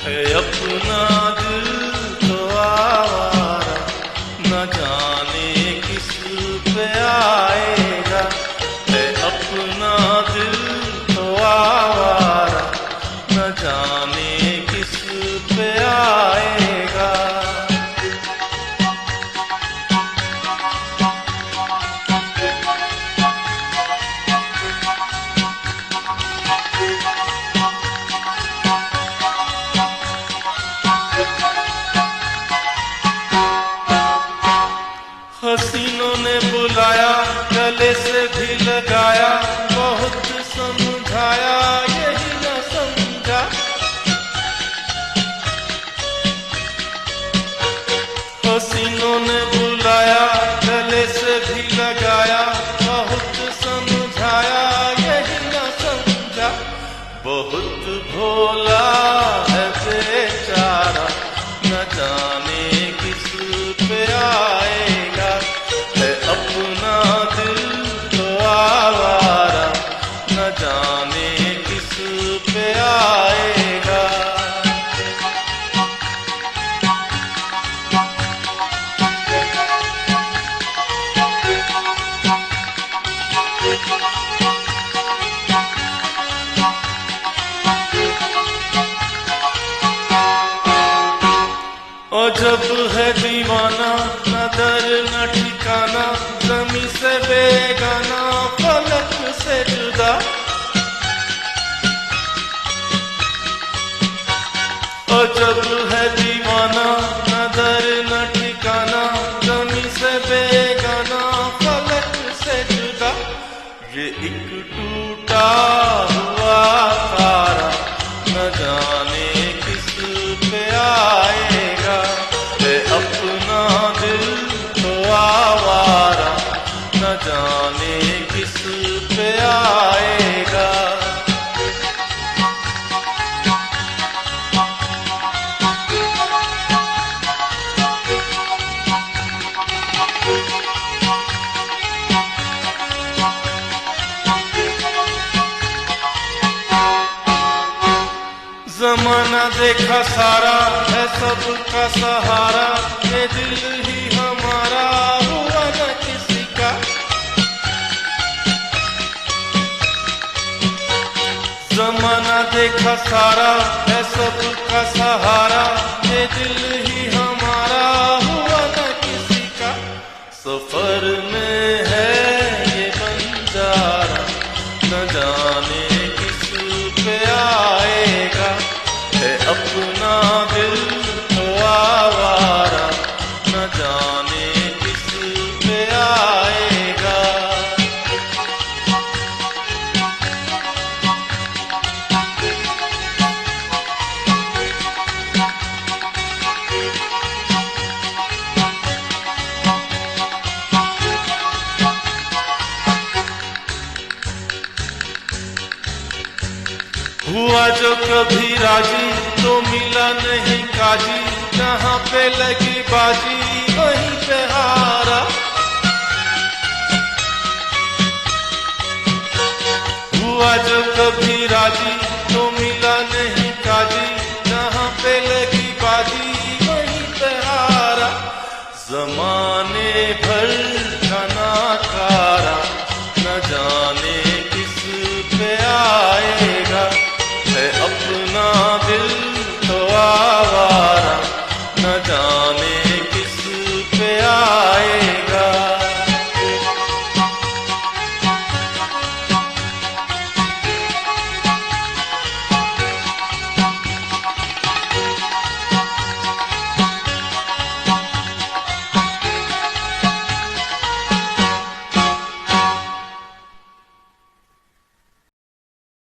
है अपना दिल तो आवारा, न जाने किस पे आएगा। है अपना दिल तो आवारा, न जाने किस पे आएगा। हसीनों ने बुलाया, गले से भी लगाया, बहुत समझाया यही न समझा। हसीनों ने बुलाया, गले से भी लगाया, बहुत समझाया यही न समझा। बहुत भोला है बेचारा, न जाने किस पे आएगा। है अपना दिल तो आवारा, न जाने किस पे आएगा। अजब है दीवाना, न दर न ठिकाना, ज़मीं से बेगाना, फलक से जुदा। अजब है दीवाना, न दर न ठिकाना, ज़मीं से बेगाना, फलक से जुदा। ये एक टूटा हुआ तारा, न जाने किस पे आएगा। है अपना दिल तो आवारा, न जाने किस पे आएगा। ज़माना देखा सारा, है सबका सहारा, ये दिल ही हमारा हुआ न किसी का। ज़माना देखा सारा, है सबका सहारा, ये दिल ही हमारा हुआ न किसी का। सफर में है ये बंजारा, न जाने किस पे आएगा। है अपना दिल तो आवारा, न जाने किस पे आएगा। हुआ जो कभी राजी, तो मिला नहीं काजी, जहाँ पे लगी बाजी वहीं पे हारा। हुआ जो कभी राजी,